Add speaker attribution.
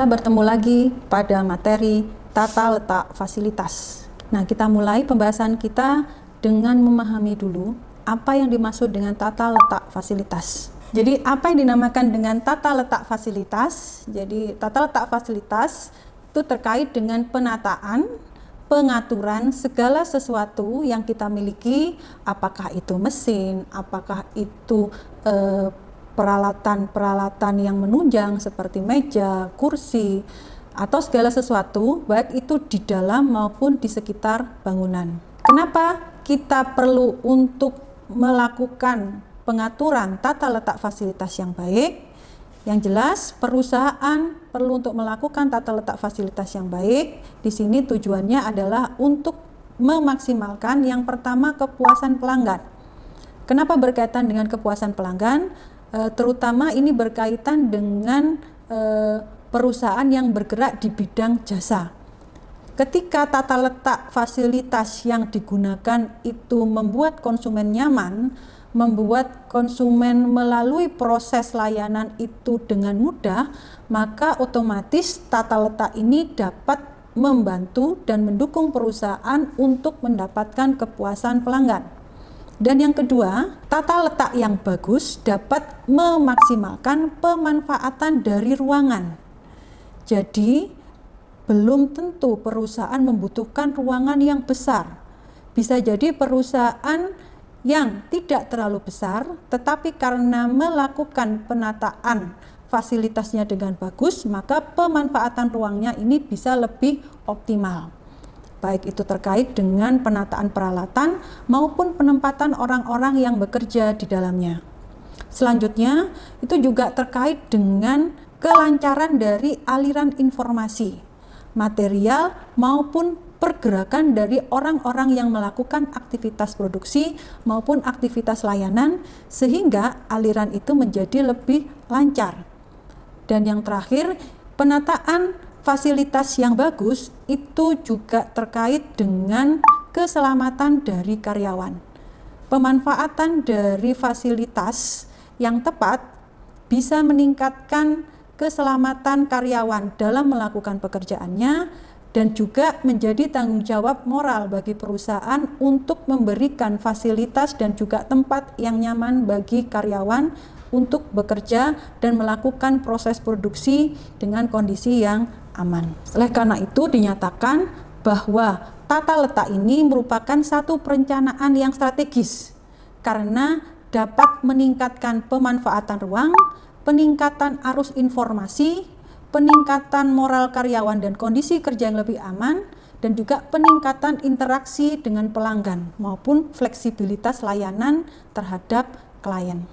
Speaker 1: Kita bertemu lagi pada materi tata letak fasilitas. Nah, kita mulai pembahasan kita dengan memahami dulu apa yang dimaksud dengan tata letak fasilitas. Jadi, apa yang dinamakan dengan tata letak fasilitas? Jadi, tata letak fasilitas itu terkait dengan penataan, pengaturan segala sesuatu yang kita miliki, apakah itu mesin, apakah itu peralatan-peralatan yang menunjang seperti meja, kursi, atau segala sesuatu, baik itu di dalam maupun di sekitar bangunan. Kenapa kita perlu untuk melakukan pengaturan tata letak fasilitas yang baik? Yang jelas, perusahaan perlu untuk melakukan tata letak fasilitas yang baik. Di sini tujuannya adalah untuk memaksimalkan yang pertama kepuasan pelanggan. Kenapa berkaitan dengan kepuasan pelanggan? Terutama ini berkaitan dengan perusahaan yang bergerak di bidang jasa. Ketika tata letak fasilitas yang digunakan itu membuat konsumen nyaman, membuat konsumen melalui proses layanan itu dengan mudah, maka otomatis tata letak ini dapat membantu dan mendukung perusahaan untuk mendapatkan kepuasan pelanggan. Dan yang kedua, tata letak yang bagus dapat memaksimalkan pemanfaatan dari ruangan. Jadi, belum tentu perusahaan membutuhkan ruangan yang besar. Bisa jadi perusahaan yang tidak terlalu besar, tetapi karena melakukan penataan fasilitasnya dengan bagus, maka pemanfaatan ruangnya ini bisa lebih optimal. Baik itu terkait dengan penataan peralatan maupun penempatan orang-orang yang bekerja di dalamnya. Selanjutnya, itu juga terkait dengan kelancaran dari aliran informasi, material maupun pergerakan dari orang-orang yang melakukan aktivitas produksi maupun aktivitas layanan, sehingga aliran itu menjadi lebih lancar. Dan yang terakhir, penataan fasilitas yang bagus itu juga terkait dengan keselamatan dari karyawan. Pemanfaatan dari fasilitas yang tepat bisa meningkatkan keselamatan karyawan dalam melakukan pekerjaannya dan juga menjadi tanggung jawab moral bagi perusahaan untuk memberikan fasilitas dan juga tempat yang nyaman bagi karyawan untuk bekerja dan melakukan proses produksi dengan kondisi yang aman. Oleh karena itu dinyatakan bahwa tata letak ini merupakan satu perencanaan yang strategis karena dapat meningkatkan pemanfaatan ruang, peningkatan arus informasi, peningkatan moral karyawan dan kondisi kerja yang lebih aman, dan juga peningkatan interaksi dengan pelanggan maupun fleksibilitas layanan terhadap klien.